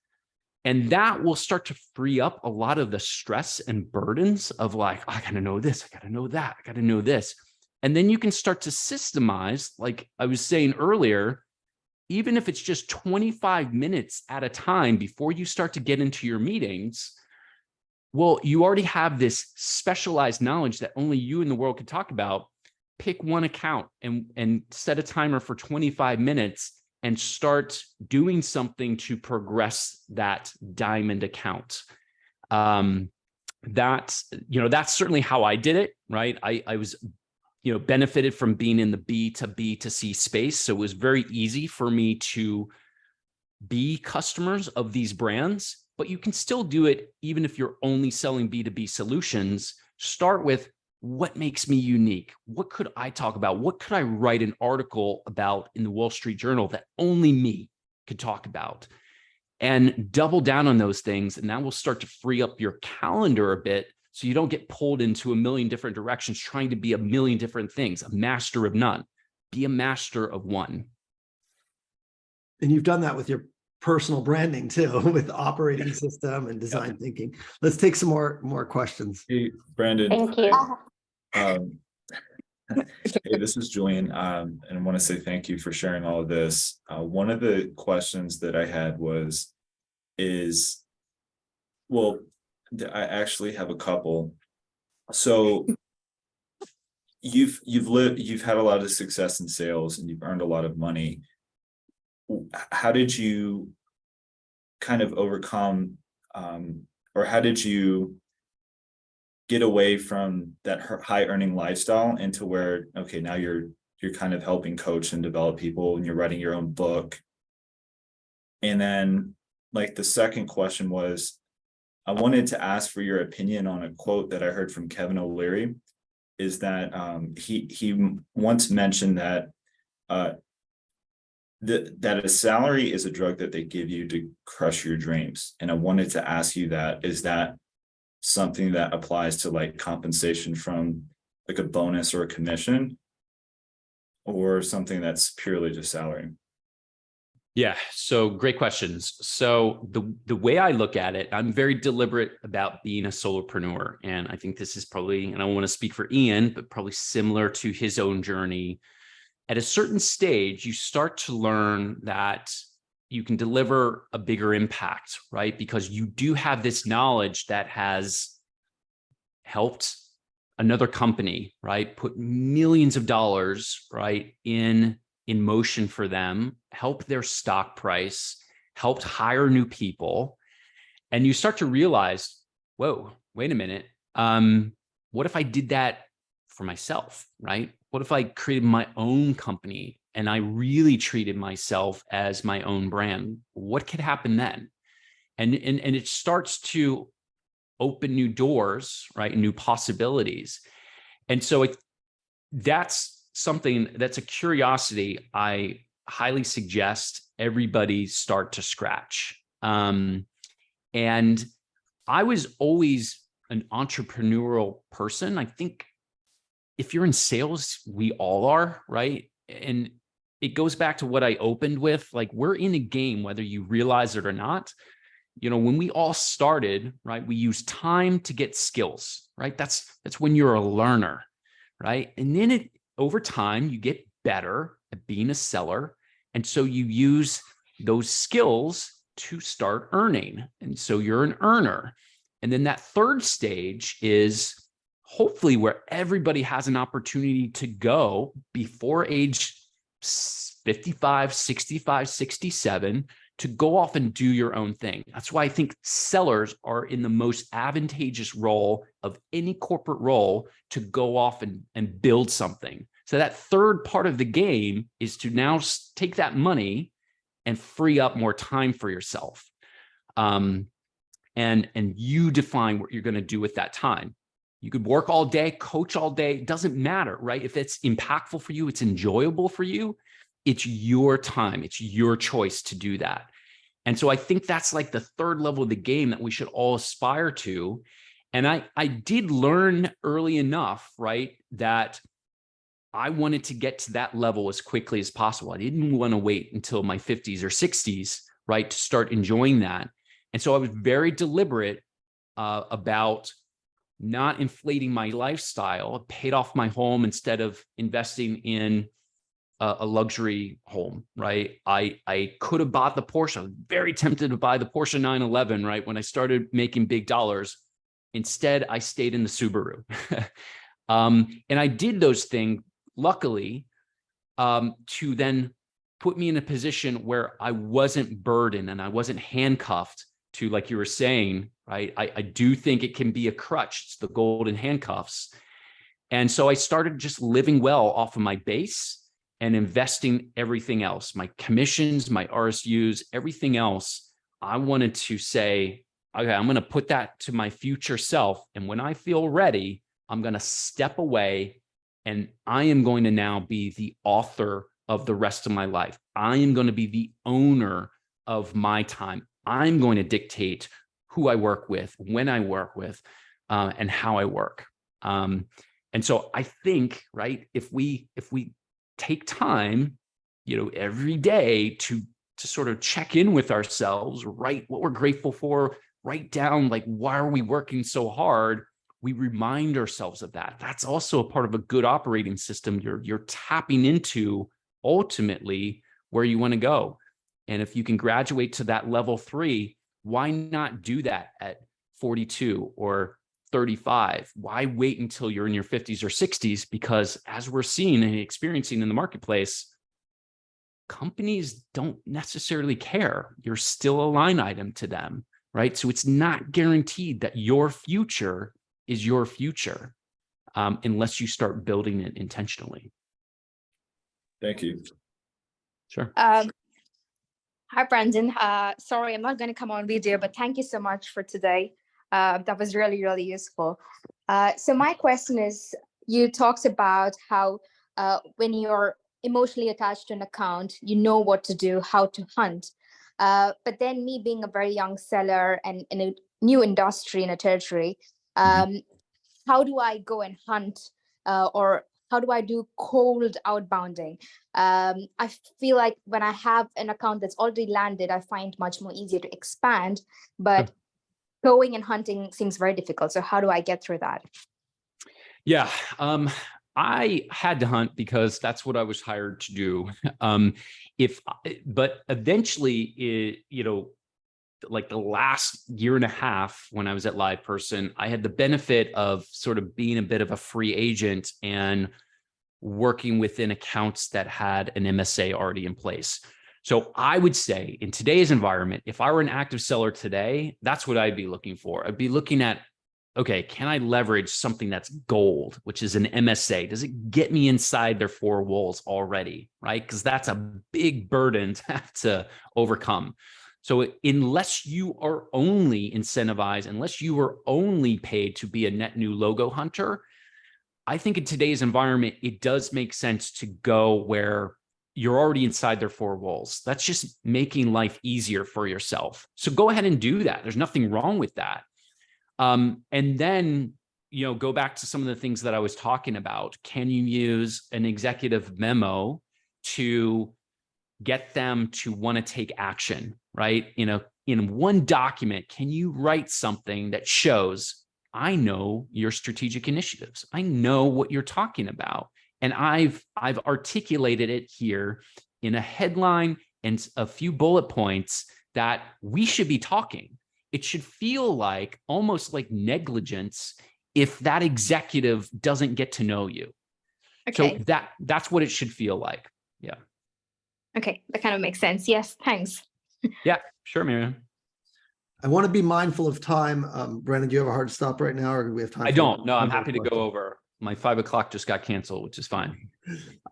And that will start to free up a lot of the stress and burdens of like, I got to know this, I got to know that, I got to know this. And then you can start to systemize, like I was saying earlier, even if it's just 25 minutes at a time before you start to get into your meetings. Well, you already have this specialized knowledge that only you in the world can talk about. Pick one account and set a timer for 25 minutes and start doing something to progress that diamond account. That's certainly how I did it, right? I was, benefited from being in the B to B to C space. So it was very easy for me to be customers of these brands, but you can still do it even if you're only selling B2B solutions. Start with, what makes me unique? What could I talk about? What could I write an article about in the Wall Street Journal that only me could talk about? And double down on those things. And that will start to free up your calendar a bit, so you don't get pulled into a million different directions trying to be a million different things, a master of none. Be a master of one. And you've done that with your personal branding too, with operating system and design thinking. Let's take some more questions. Hey, Brandon. Thank you. Hey, this is Julian, and I want to say thank you for sharing all of this. One of the questions that I had I actually have a couple. So you've had a lot of success in sales and you've earned a lot of money. How did you kind of overcome, or how did you get away from that high earning lifestyle into where, okay, now you're kind of helping coach and develop people and you're writing your own book? And then like the second question was, I wanted to ask for your opinion on a quote that I heard from Kevin O'Leary, is that he once mentioned that that a salary is a drug that they give you to crush your dreams. And I wanted to ask you that, is that something that applies to like compensation from like a bonus or a commission, or something that's purely just salary? Yeah, so great questions. So the way I look at it, I'm very deliberate about being a solopreneur. And I think this is probably, and I don't want to speak for Ian, but probably similar to his own journey. At a certain stage, you start to learn that you can deliver a bigger impact, right? Because you do have this knowledge that has helped another company, right, put millions of dollars, right, in motion for them, help their stock price, helped hire new people. And you start to realize, whoa, wait a minute. What if I did that for myself, right? What if I created my own company and I really treated myself as my own brand? What could happen then? And it starts to open new doors, right? New possibilities. And so that's something that's a curiosity I highly suggest everybody start to scratch. And I was always an entrepreneurial person. I think if you're in sales, we all are, right? And it goes back to what I opened with, like we're in a game, whether you realize it or not. You know, when we all started, right, we use time to get skills, right? That's when you're a learner, right? And then over time, you get better at being a seller. And so you use those skills to start earning. And so you're an earner. And then that third stage is hopefully where everybody has an opportunity to go before age 55, 65, 67, to go off and do your own thing. That's why I think sellers are in the most advantageous role of any corporate role to go off and build something. So that third part of the game is to now take that money and free up more time for yourself. And you define what you're going to do with that time. You could work all day, coach all day. It doesn't matter, right? If it's impactful for you, it's enjoyable for you, it's your time. It's your choice to do that. And so I think that's like the third level of the game that we should all aspire to. And I did learn early enough, right, that I wanted to get to that level as quickly as possible. I didn't want to wait until my 50s or 60s, right, to start enjoying that. And so I was very deliberate about not inflating my lifestyle. I paid off my home instead of investing in a luxury home, right? I could have bought the Porsche. I was very tempted to buy the Porsche 911, right? When I started making big dollars. Instead, I stayed in the Subaru. And I did those things, luckily, to then put me in a position where I wasn't burdened and I wasn't handcuffed to, like you were saying, right? I do think it can be a crutch. It's the golden handcuffs. And so I started just living well off of my base and investing everything else, my commissions, my RSUs, everything else. I wanted to say, okay, I'm going to put that to my future self. And when I feel ready, I'm going to step away and I am going to now be the author of the rest of my life. I am going to be the owner of my time. I'm going to dictate who I work with, when I work with, and how I work. And so I think, right, if we take time, you know, every day to sort of check in with ourselves, write what we're grateful for, write down, like, why are we working so hard? We remind ourselves of that. That's also a part of a good operating system. You're tapping into ultimately where you want to go. And if you can graduate to that level 3, why not do that at 42 or 35? Why wait until you're in your 50s or 60s? Because as we're seeing and experiencing in the marketplace, companies don't necessarily care. You're still a line item to them, right? So it's not guaranteed that your future is your future unless you start building it intentionally. Thank you. Sure. Hi, Brandon. Sorry, I'm not going to come on video, but thank you so much for today. That was really, really useful. So my question is, you talked about how when you're emotionally attached to an account, you know what to do, how to hunt. But then me being a very young seller and in a new industry, in a territory, how do I go and hunt or how do I do cold outbounding? I feel like when I have an account that's already landed, I find much more easier to expand, but going and hunting seems very difficult. So how do I get through that? Yeah, I had to hunt because that's what I was hired to do. But eventually, like the last year and a half when I was at LivePerson, I had the benefit of sort of being a bit of a free agent and working within accounts that had an MSA already in place. So I would say in today's environment, if I were an active seller today, that's what I'd be looking for. I'd be looking at, okay, can I leverage something that's gold, which is an MSA? Does it get me inside their four walls already, right? Because that's a big burden to have to overcome. So unless you are only incentivized, unless you are only paid to be a net new logo hunter, I think in today's environment, it does make sense to go where you're already inside their four walls. That's just making life easier for yourself. So go ahead and do that. There's nothing wrong with that. And then, go back to some of the things that I was talking about. Can you use an executive memo to get them to want to take action, right? In one document, can you write something that shows, I know your strategic initiatives. I know what you're talking about. And I've articulated it here in a headline and a few bullet points that we should be talking. It should feel like almost like negligence if that executive doesn't get to know you. Okay. So that's what it should feel like. Yeah. Okay, that kind of makes sense. Yes, thanks. Yeah, sure, Miriam. I want to be mindful of time. Brandon, do you have a hard stop right now, or do we have time? I don't. No, I'm one more happy to question? go over. My 5 o'clock just got canceled, which is fine.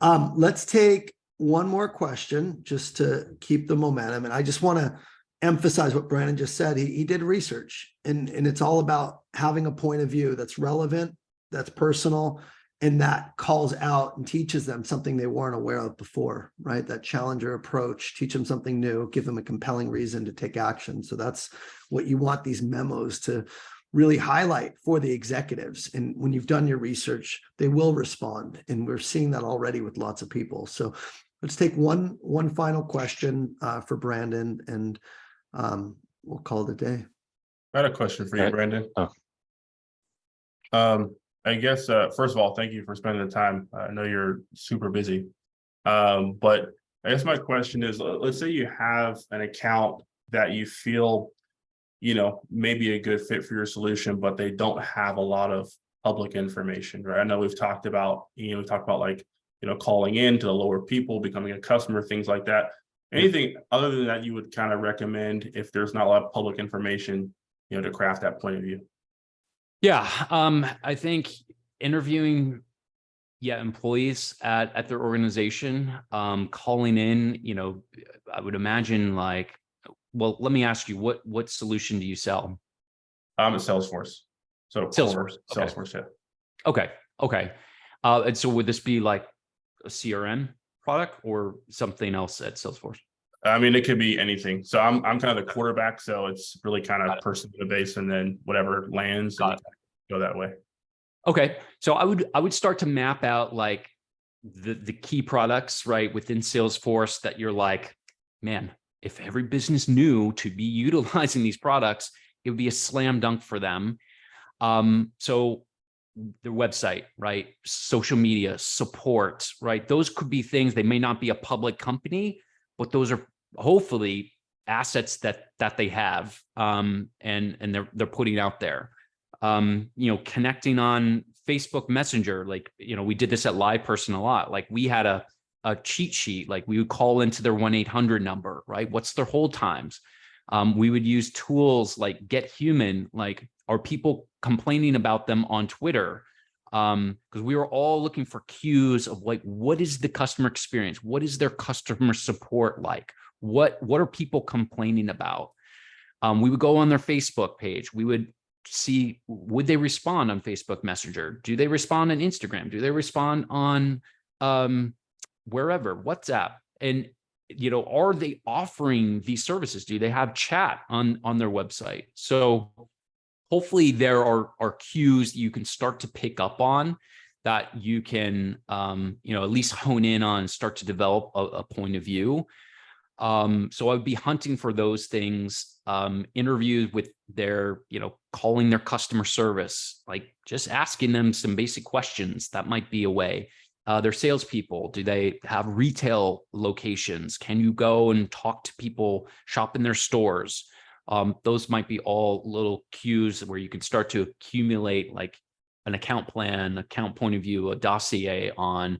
Let's take one more question just to keep the momentum. And I just want to emphasize what Brandon just said. He did research, and it's all about having a point of view that's relevant, that's personal, and that calls out and teaches them something they weren't aware of before, right? That challenger approach, teach them something new, give them a compelling reason to take action. So that's what you want these memos to really highlight for the executives. And when you've done your research, they will respond. And we're seeing that already with lots of people. So let's take one final question for Brandon, and we'll call it a day. I had a question for you, Brandon. I guess, first of all, thank you for spending the time. I know you're super busy. But I guess my question is, let's say you have an account that you feel, may be a good fit for your solution, but they don't have a lot of public information, right? I know we've talked about, like, calling in to the lower people, becoming a customer, things like that. Anything other than that you would kind of recommend if there's not a lot of public information, to craft that point of view? Yeah, I think interviewing, employees at their organization, calling in, I would imagine like, well, let me ask you, what solution do you sell? I'm at Salesforce. So Salesforce. Okay. Salesforce, yeah. Okay. And so would this be like a CRM product or something else at Salesforce? I mean, it could be anything. So I'm kind of the quarterback, so it's really kind of person to base, and then whatever lands, and go that way. Okay, so I would start to map out like the key products, right, within Salesforce that you're like, man, if every business knew to be utilizing these products, it would be a slam dunk for them. So their website, right, social media, support, right, those could be things. They may not be a public company, but those are hopefully assets that they have, and they're putting out there. Connecting on Facebook Messenger, like, we did this at LivePerson a lot. Like we had a a cheat sheet. Like we would call into their 1-800 number, right? What's their hold times? We would use tools like Get Human, like are people complaining about them on Twitter? Because we were all looking for cues of like, what is the customer experience? What is their customer support like? What are people complaining about? We would go on their Facebook page. We would see, would they respond on Facebook Messenger? Do they respond on Instagram? Do they respond on wherever, WhatsApp? And are they offering these services? Do they have chat on their website? So hopefully there are cues you can start to pick up on that you can, at least hone in on, start to develop a point of view. So I would be hunting for those things, interviews with their, calling their customer service, like just asking them some basic questions. That might be a way. Their salespeople, do they have retail locations? Can you go and talk to people, shop in their stores? Those might be all little cues where you can start to accumulate like an account plan, account point of view, a dossier on,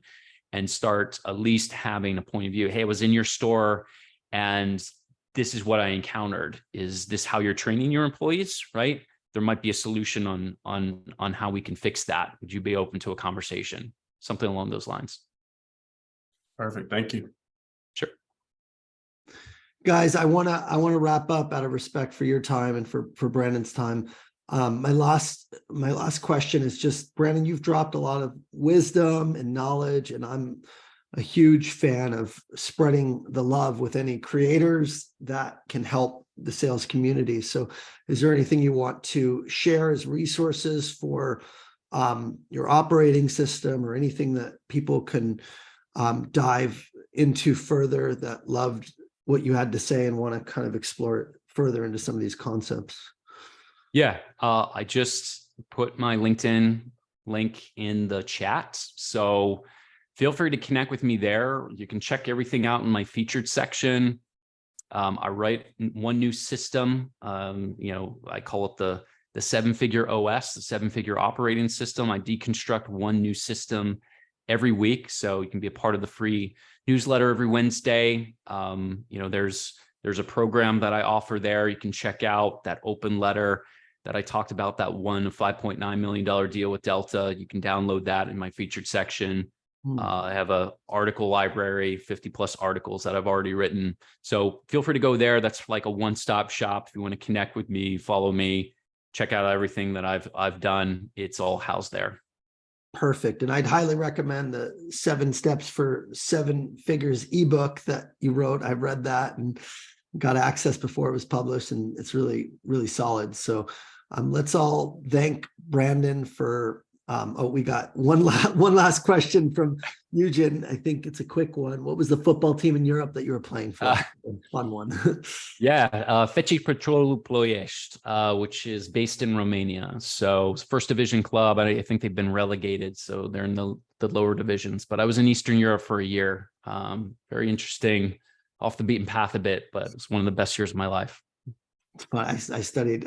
and start at least having a point of view. Hey, I was in your store and this is what I encountered. Is this how you're training your employees? Right? There might be a solution on how we can fix that. Would you be open to a conversation? Something along those lines. Perfect. Thank you. Sure. Guys, I want to wrap up out of respect for your time and for Brandon's time. My last question is just, Brandon, you've dropped a lot of wisdom and knowledge, and I'm a huge fan of spreading the love with any creators that can help the sales community. So is there anything you want to share as resources for your operating system, or anything that people can dive into further that loved what you had to say and want to kind of explore it further into some of these concepts? Yeah, I just put my LinkedIn link in the chat. So feel free to connect with me there. You can check everything out in my featured section. I write one new system. I call it the 7-figure OS, the 7-figure operating system. I deconstruct one new system every week. So you can be a part of the free newsletter every Wednesday. There's a program that I offer there. You can check out that open letter that I talked about, that one $5.9 million deal with Delta. You can download that in my featured section. I have a article library, 50 plus articles that I've already written. So feel free to go there. That's like a one-stop shop. If you want to connect with me, follow me, check out everything that I've done. It's all housed there. Perfect. And I'd highly recommend the 7 Steps for 7 Figures ebook that you wrote. I've read that and got access before it was published, and it's really, really solid. So let's all thank Brandon for, we got one last question from Eugen. I think it's a quick one. What was the football team in Europe that you were playing for? Fun one. Yeah, Feci Petrolul Ploiești, which is based in Romania. So it's first division club. I think they've been relegated, so they're in the lower divisions. But I was in Eastern Europe for a year. Very interesting, off the beaten path a bit, but it's one of the best years of my life. It's fun.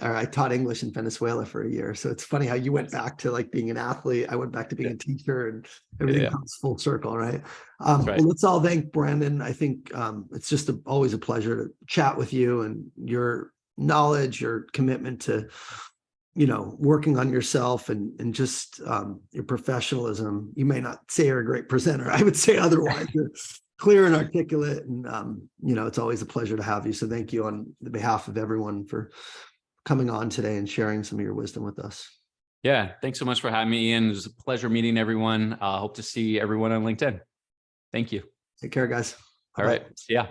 I taught English in Venezuela for a year. So it's funny how you went back to like being an athlete. I went back to being a teacher, and everything comes full circle, right? Right. Well, let's all thank Brandon. I think it's just always a pleasure to chat with you, and your knowledge, your commitment to, working on yourself, and just your professionalism. You may not say you're a great presenter. I would say otherwise. You're clear and articulate, and it's always a pleasure to have you. So thank you on the behalf of everyone for coming on today and sharing some of your wisdom with us. Yeah, thanks so much for having me, and it was a pleasure meeting everyone. Hope to see everyone on LinkedIn. Thank you. Take care, guys. All right. See ya.